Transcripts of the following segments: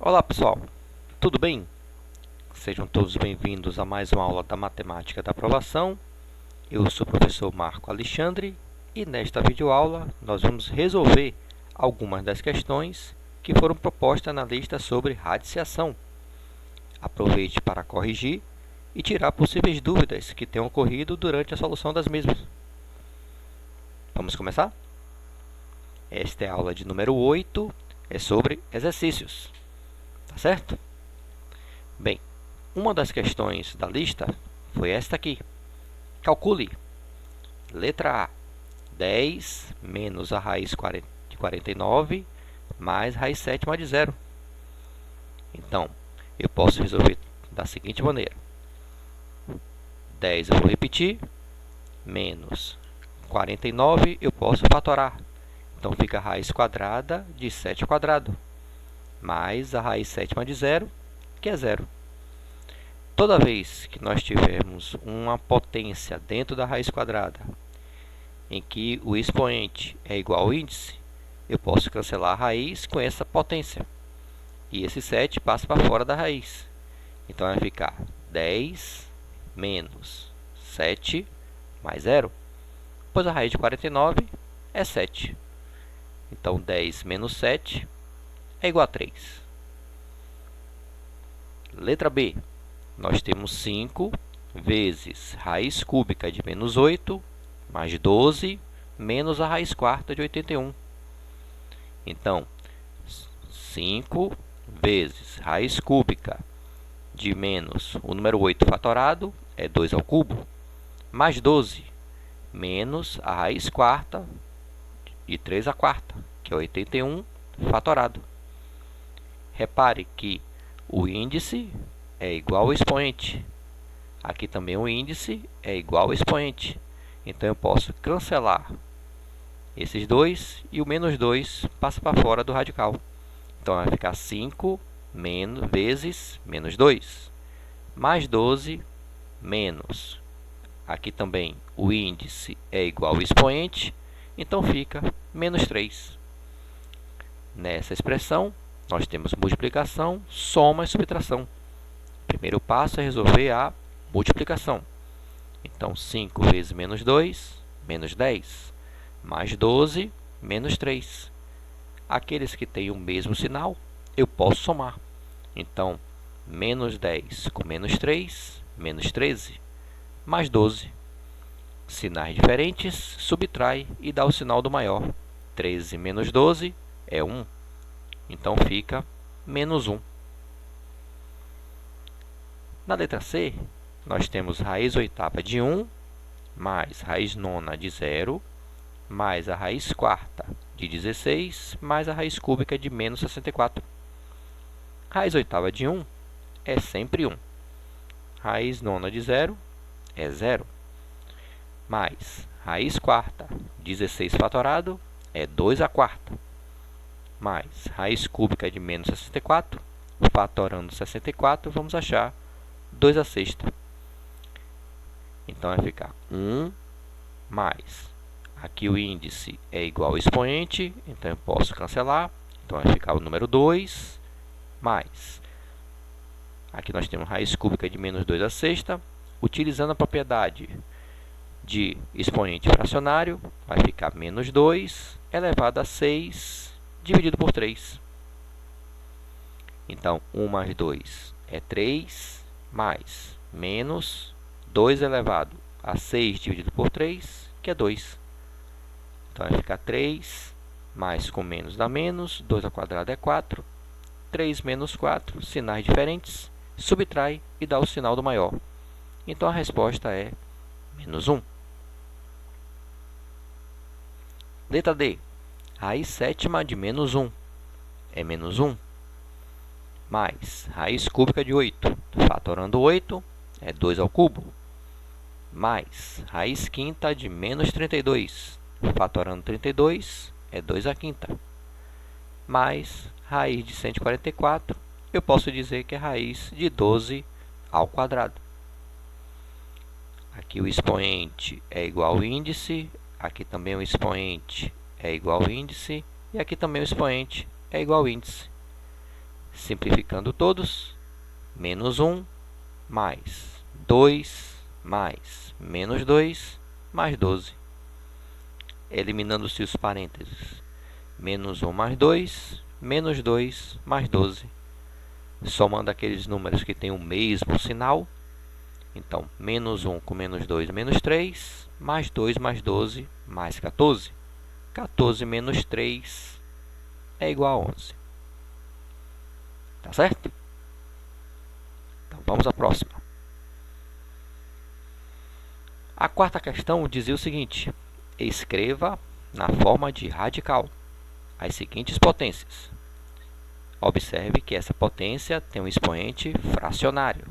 Olá pessoal, tudo bem? Sejam todos bem-vindos a mais uma aula da Matemática da Aprovação. Eu sou o professor Marco Alexandre e nesta videoaula nós vamos resolver algumas das questões que foram propostas na lista sobre radiciação. Aproveite para corrigir e tirar possíveis dúvidas que tenham ocorrido durante a solução das mesmas. Vamos começar? Esta é a aula de número 8, é sobre exercícios. Tá certo? Bem, uma das questões da lista foi esta aqui. Calcule. Letra A. 10 menos a raiz de 49 mais raiz sétima de zero. Então, eu posso resolver da seguinte maneira. 10 eu vou repetir, menos 49 eu posso fatorar. Então, fica a raiz quadrada de 7 ao quadrado, mais a raiz sétima de zero, que é zero. Toda vez que nós tivermos uma potência dentro da raiz quadrada, em que o expoente é igual ao índice, eu posso cancelar a raiz com essa potência. E esse 7 passa para fora da raiz. Então, vai ficar 10 menos 7 mais zero, pois a raiz de 49 é 7. Então, 10 menos 7 é igual a 3. Letra B. Nós temos 5 vezes raiz cúbica de menos 8, mais 12, menos a raiz quarta de 81. Então, 5 vezes raiz cúbica de menos o número 8 fatorado, é 2 ao cubo, mais 12, menos a raiz quarta de 3 à quarta, que é 81 fatorado. Repare que o índice é igual ao expoente. Aqui também o índice é igual ao expoente. Então, eu posso cancelar esses dois e o menos 2 passa para fora do radical. Então, vai ficar 5 vezes menos 2, mais 12 menos. Aqui também o índice é igual ao expoente, então fica menos 3. Nessa expressão, nós temos multiplicação, soma e subtração. O primeiro passo é resolver a multiplicação. Então, 5 vezes menos 2, menos 10, mais 12, menos 3. Aqueles que têm o mesmo sinal, eu posso somar. Então, menos 10 com menos 3, menos 13, mais 12. Sinais diferentes, subtrai e dá o sinal do maior. 13 menos 12 é 1. Então, fica menos 1. Na letra C, nós temos raiz oitava de 1, mais raiz nona de 0, mais a raiz quarta de 16, mais a raiz cúbica de menos 64. Raiz oitava de 1 é sempre 1. Raiz nona de 0 é 0. Mais raiz quarta, 16 fatorado, é 2 à quarta. Mais raiz cúbica de menos 64, fatorando 64, vamos achar 2 à sexta. Então, vai ficar 1 mais. Aqui o índice é igual ao expoente, então eu posso cancelar. Então, vai ficar o número 2 mais. Aqui nós temos raiz cúbica de menos 2 à sexta. Utilizando a propriedade de expoente fracionário, vai ficar menos 2 elevado a 6 dividido por 3. Então, 1 mais 2 é 3, mais menos 2 elevado a 6 dividido por 3, que é 2. Então, vai ficar 3, mais com menos dá menos, 2 ao quadrado é 4, 3 menos 4, sinais diferentes, subtrai e dá o sinal do maior. Então, a resposta é menos 1. Letra D. Raiz sétima de menos 1 é menos 1. Mais raiz cúbica de 8, fatorando 8, é 2 ao cubo. Mais raiz quinta de menos 32, fatorando 32, é 2 à quinta. Mais raiz de 144, eu posso dizer que é raiz de 12 ao quadrado. Aqui o expoente é igual ao índice, aqui também o expoente é igual ao índice, e aqui também o expoente é igual ao índice. Simplificando todos, menos 1, mais 2, mais menos 2, mais 12. Eliminando-se os parênteses, menos 1 mais 2, menos 2 mais 12. Somando aqueles números que têm o mesmo sinal, então, menos 1 com menos 2, menos 3, mais 2 mais 12, mais 14. 14 menos 3 é igual a 11. Tá certo? Então, vamos à próxima. A quarta questão dizia o seguinte: escreva na forma de radical as seguintes potências. Observe que essa potência tem um expoente fracionário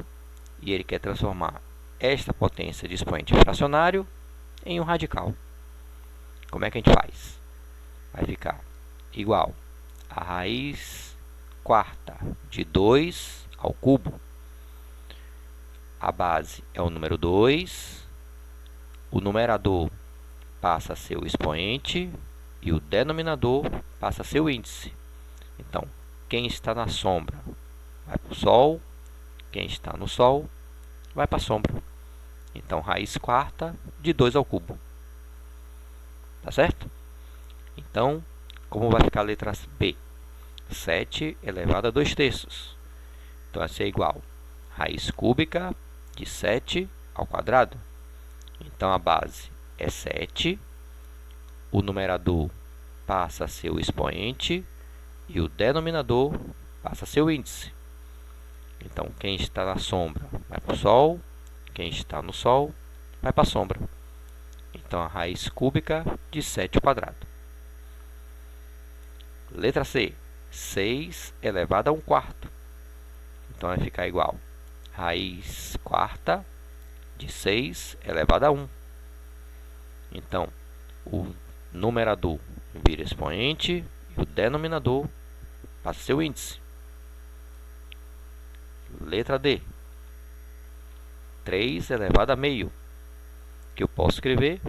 e ele quer transformar esta potência de expoente fracionário em um radical. Como é que a gente faz? Vai ficar igual a raiz quarta de 2 ao cubo. A base é o número 2, o numerador passa a ser o expoente e o denominador passa a ser o índice. Então, quem está na sombra vai para o sol, quem está no sol vai para a sombra. Então, raiz quarta de 2 ao cubo. Tá certo? Então, como vai ficar a letra B? 7 elevado a 2 terços. Então, vai ser igual a raiz cúbica de 7 ao quadrado. Então, a base é 7, o numerador passa a ser o expoente e o denominador passa a ser o índice. Então, quem está na sombra vai para o sol, quem está no sol vai para a sombra. Então, a raiz cúbica de 7 ao quadrado. Letra C, 6 elevado a 1 quarto. Então, vai ficar igual a raiz quarta de 6 elevado a 1. Então, o numerador vira expoente e o denominador passa a ser o índice. Letra D, 3 elevado a meio, que eu posso escrever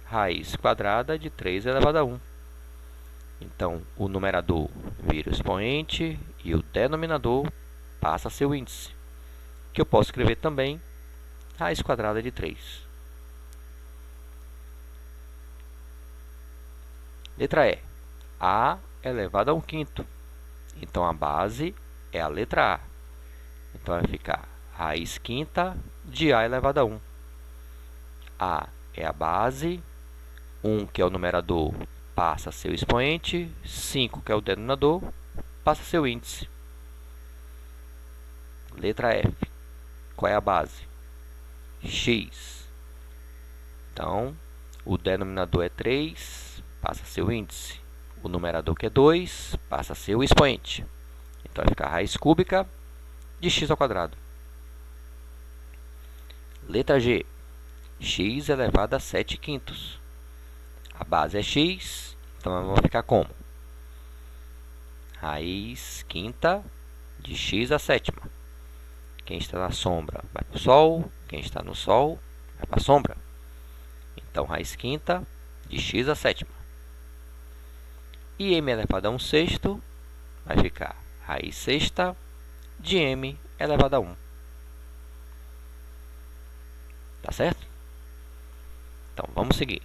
raiz quadrada de 3 elevado a 1. Então, o numerador vira o expoente e o denominador passa a ser o índice, que eu posso escrever também raiz quadrada de 3. Letra E, A elevado a 1 quinto. Então, a base é a letra A. Então, vai ficar raiz quinta de A elevado a 1. A é a base, 1, que é o numerador, passa a ser o expoente, 5, que é o denominador, passa a ser o índice. Letra F, qual é a base? X. Então, o denominador é 3, passa a ser o índice. O numerador, que é 2, passa a ser o expoente. Então, vai ficar a raiz cúbica de x ao quadrado. Letra G, x elevado a 7 quintos. A base é x, então vamos ficar como? Raiz quinta de x à sétima. Quem está na sombra vai para o sol, quem está no sol vai para a sombra. Então, raiz quinta de x à sétima. E m elevado a 1 sexto vai ficar raiz sexta de m elevado a 1. Tá certo? Então, vamos seguir.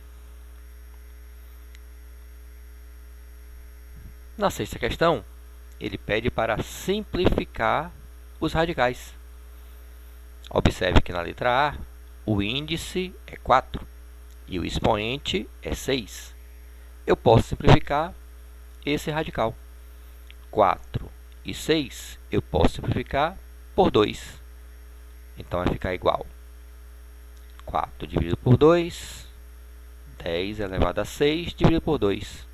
Na sexta questão, ele pede para simplificar os radicais. Observe que na letra A, o índice é 4 e o expoente é 6. Eu posso simplificar esse radical. 4 e 6 eu posso simplificar por 2. Então, vai ficar igual 4 dividido por 2, 10 elevado a 6 dividido por 2.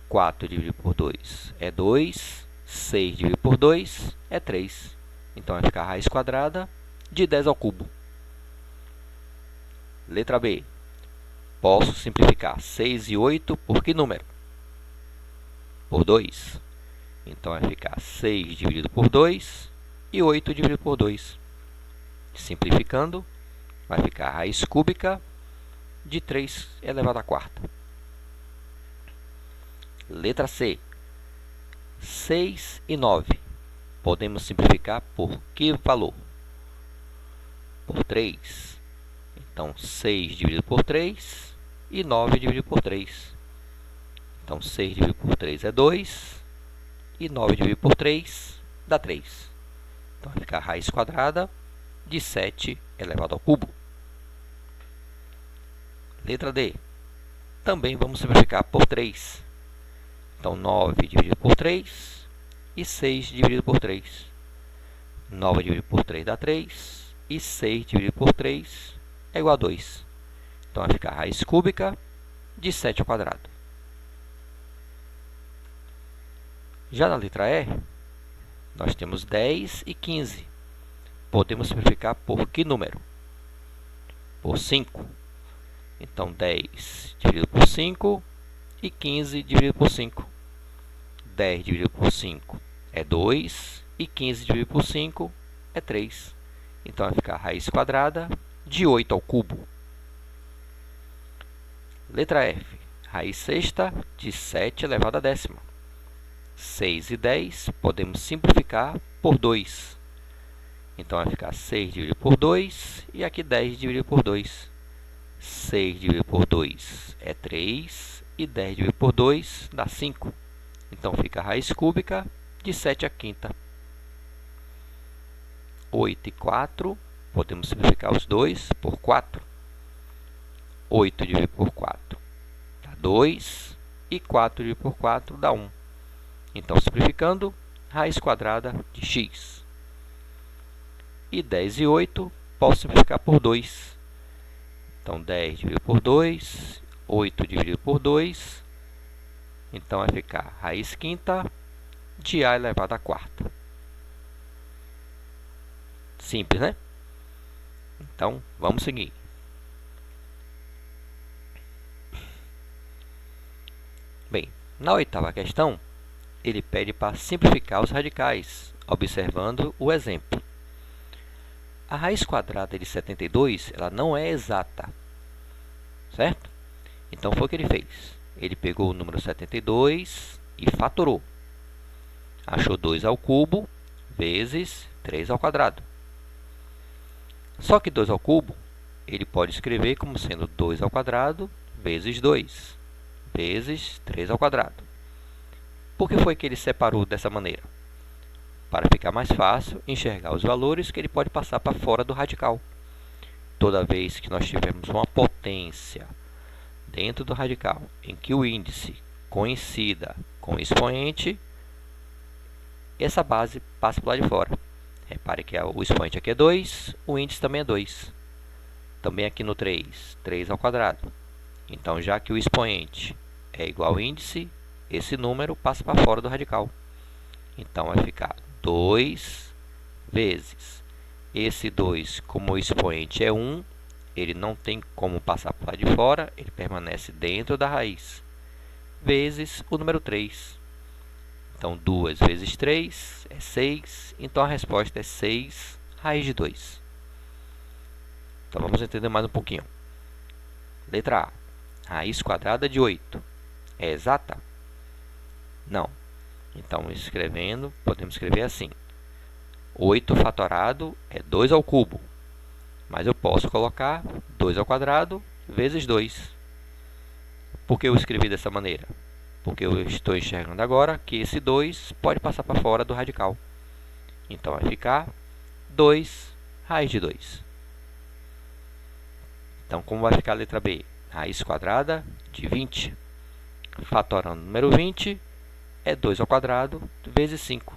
4 dividido por 2 é 2, 6 dividido por 2 é 3. Então, vai ficar a raiz quadrada de 10 ao cubo. Letra B. Posso simplificar 6 e 8 por que número? Por 2. Então, vai ficar 6 dividido por 2 e 8 dividido por 2. Simplificando, vai ficar a raiz cúbica de 3 elevado à quarta. Letra C, 6 e 9. podemos simplificar por que valor? Por 3. Então, 6 dividido por 3 e 9 dividido por 3. Então, 6 dividido por 3 é 2 e 9 dividido por 3 dá 3. Então, vai ficar a raiz quadrada de 7 elevado ao cubo. Letra D. Também vamos simplificar por 3. Então, 9 dividido por 3 e 6 dividido por 3. 9 dividido por 3 dá 3 e 6 dividido por 3 é igual a 2. Então, vai ficar a raiz cúbica de 7 ao quadrado. Já na letra E, nós temos 10 e 15. Podemos simplificar por que número? Por 5. Então, 10 dividido por 5 e 15 dividido por 5. 10 dividido por 5 é 2 e 15 dividido por 5 é 3. Então, vai ficar a raiz quadrada de 8 ao cubo. Letra F. Raiz sexta de 7 elevado à décima. 6 e 10 podemos simplificar por 2. Então, vai ficar 6 dividido por 2 e aqui 10 dividido por 2. 6 dividido por 2 é 3 e 10 dividido por 2 dá 5. Então, fica a raiz cúbica de 7 à quinta. 8 e 4, podemos simplificar os dois por 4. 8 dividido por 4 dá 2 e 4 dividido por 4 dá 1. Então, simplificando, raiz quadrada de x. E 10 e 8, posso simplificar por 2. Então, 10 dividido por 2, 8 dividido por 2. Então, vai ficar raiz quinta de a elevado à quarta. Simples, né? Então, vamos seguir. Bem, na oitava questão, ele pede para simplificar os radicais, observando o exemplo. A raiz quadrada de 72 ela não é exata, certo? Então, foi o que ele fez. Ele pegou o número 72 e fatorou. Achou 2 ao cubo vezes 3 ao quadrado. Só que 2 ao cubo, ele pode escrever como sendo 2 ao quadrado vezes 2, vezes 3 ao quadrado. Por que foi que ele separou dessa maneira? Para ficar mais fácil enxergar os valores que ele pode passar para fora do radical. Toda vez que nós tivermos uma potência dentro do radical em que o índice coincida com o expoente, essa base passa para o lado de fora. Repare que o expoente aqui é 2, o índice também é 2. Também aqui no 3, 3 ao quadrado. Então, já que o expoente é igual ao índice, esse número passa para fora do radical. Então, vai ficar 2 vezes. Esse 2, como o expoente é 1, ele não tem como passar para lá de fora, ele permanece dentro da raiz, vezes o número 3. Então, 2 vezes 3 é 6. Então, a resposta é 6 raiz de 2. Então, vamos entender mais um pouquinho. Letra A. Raiz quadrada de 8. É exata? Não. Então, escrevendo, podemos escrever assim. 8 fatorado é 2 ao cubo. Mas eu posso colocar 2 ao quadrado vezes 2. Por que eu escrevi dessa maneira? Porque eu estou enxergando agora que esse 2 pode passar para fora do radical. Então, vai ficar 2 raiz de 2. Então, como vai ficar a letra B? Raiz quadrada de 20. Fatorando o número 20 é 2 ao quadrado vezes 5.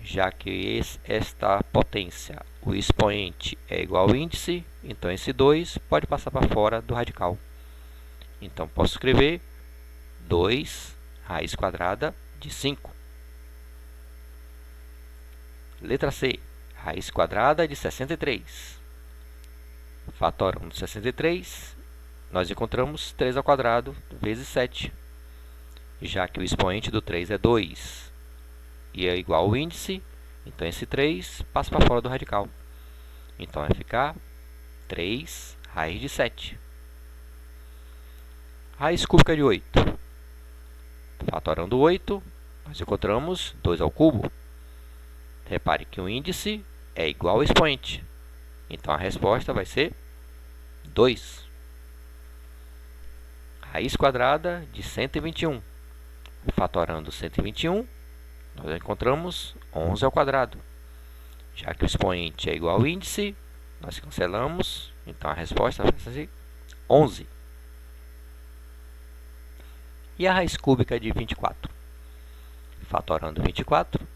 Já que esta potência, o expoente, é igual ao índice, então esse 2 pode passar para fora do radical. Então, posso escrever 2 raiz quadrada de 5. Letra C. Raiz quadrada de 63. Fatorando 63, nós encontramos 3 ao quadrado vezes 7. Já que o expoente do 3 é 2 e é igual ao índice, então esse 3 passa para fora do radical. Então, vai ficar 3 raiz de 7. Raiz cúbica de 8. Fatorando 8, nós encontramos 2 ao cubo. Repare que o índice é igual ao expoente. Então, a resposta vai ser 2. Raiz quadrada de 121. Fatorando 121, nós encontramos 11 ao quadrado. Já que o expoente é igual ao índice, nós cancelamos. Então, a resposta vai ser 11. E a raiz cúbica de 24? Fatorando 24,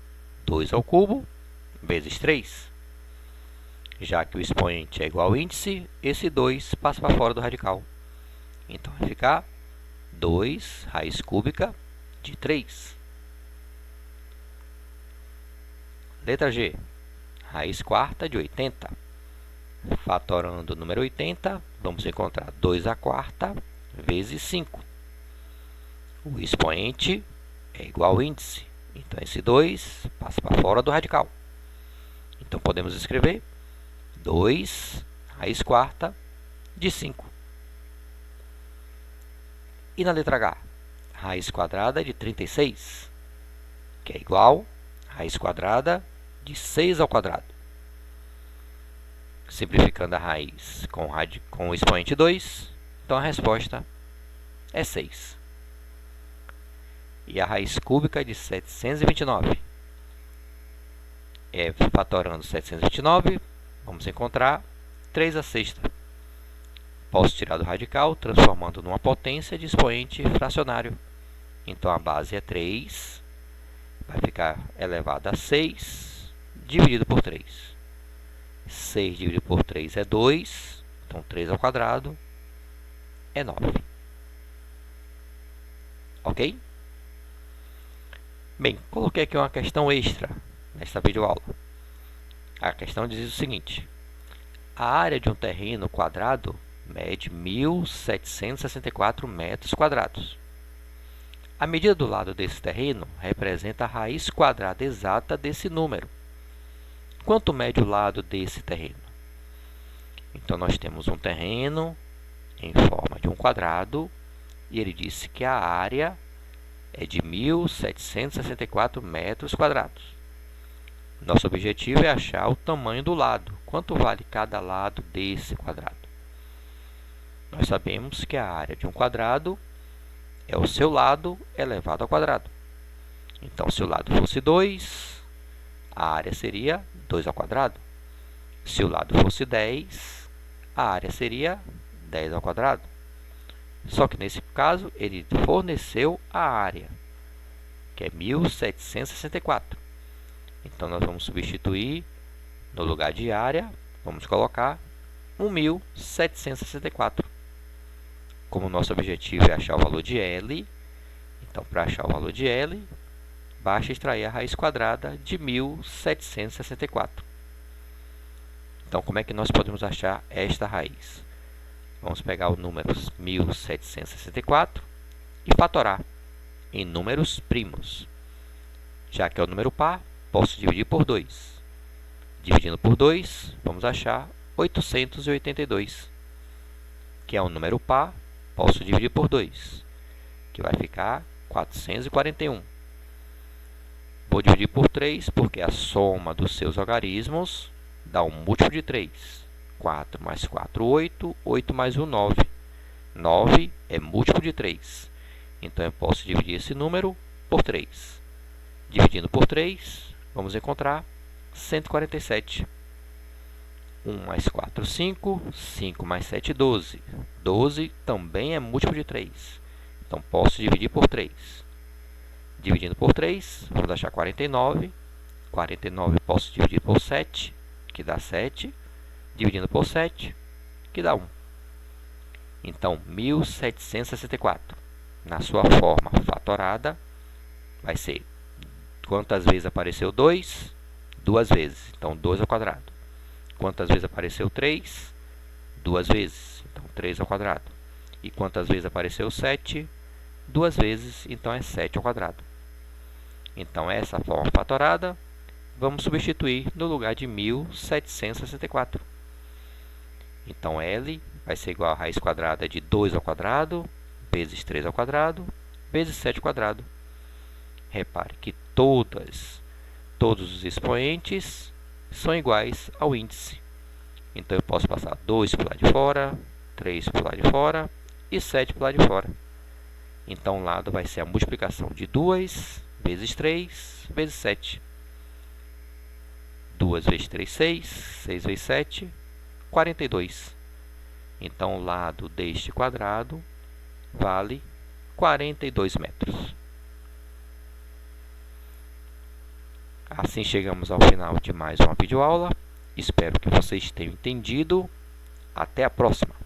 2 ao cubo, vezes 3. Já que o expoente é igual ao índice, esse 2 passa para fora do radical. Então, vai ficar 2 raiz cúbica de 3. Letra G. Raiz quarta de 80. Fatorando o número 80, vamos encontrar 2 à quarta vezes 5. O expoente é igual ao índice. Então, esse 2 passa para fora do radical. Então, podemos escrever 2 raiz quarta de 5. E na letra H? Raiz quadrada de 36, que é igual a raiz quadrada de 6 ao quadrado. Simplificando a raiz com o expoente 2, então a resposta é 6. E a raiz cúbica de 729. Fatorando 729, vamos encontrar 3 à sexta. Posso tirar do radical, transformando numa potência de expoente fracionário. Então, a base é 3, vai ficar elevado a 6, dividido por 3. 6 dividido por 3 é 2, então 3 ao quadrado é 9. Ok? Bem, coloquei aqui uma questão extra nesta videoaula. A questão diz o seguinte: a área de um terreno quadrado mede 1.764 metros quadrados. A medida do lado desse terreno representa a raiz quadrada exata desse número. Quanto mede o lado desse terreno? Então, nós temos um terreno em forma de um quadrado e ele disse que a área é de 1.764 metros quadrados. Nosso objetivo é achar o tamanho do lado. Quanto vale cada lado desse quadrado? Nós sabemos que a área de um quadrado é o seu lado elevado ao quadrado. Então, se o lado fosse 2, a área seria 2 ao quadrado. Se o lado fosse 10, a área seria 10 ao quadrado. Só que, nesse caso, ele forneceu a área, que é 1.764. Então, nós vamos substituir, no lugar de área, vamos colocar 1.764. Como o nosso objetivo é achar o valor de L, então, para achar o valor de L, basta extrair a raiz quadrada de 1.764. Então, como é que nós podemos achar esta raiz? Vamos pegar o número 1.764 e fatorar em números primos. Já que é o número par, posso dividir por 2. Dividindo por 2, vamos achar 882, que é um número par, posso dividir por 2, que vai ficar 441. Vou dividir por 3, porque a soma dos seus algarismos dá um múltiplo de 3. 4 mais 4, 8. 8 mais 1, 9. 9 é múltiplo de 3. Então, eu posso dividir esse número por 3. Dividindo por 3, vamos encontrar 147. 1 mais 4, 5. 5 mais 7, 12. 12 também é múltiplo de 3. Então, posso dividir por 3. Dividindo por 3, vamos achar 49. 49 posso dividir por 7, que dá 7. Dividindo por 7, que dá 1. Então, 1.764, na sua forma fatorada, vai ser, quantas vezes apareceu 2? 2 vezes, então 2 ao quadrado. Quantas vezes apareceu 3? 2 vezes, então 3 ao quadrado. E quantas vezes apareceu 7? 2 vezes, então é 7 ao quadrado. Então, essa forma fatorada, vamos substituir no lugar de 1.764. Então, L vai ser igual a raiz quadrada de 2 ao quadrado, vezes 3 ao quadrado, vezes 7 ao quadrado. Repare que todas todos os expoentes são iguais ao índice. Então, eu posso passar 2 para o lado de fora, 3 para o lado de fora e 7 para o lado de fora. Então, o lado vai ser a multiplicação de 2 vezes 3 vezes 7. 2 vezes 3, 6. 6 vezes 7, 42. Então, o lado deste quadrado vale 42 metros. Assim chegamos ao final de mais uma videoaula. Espero que vocês tenham entendido. Até a próxima!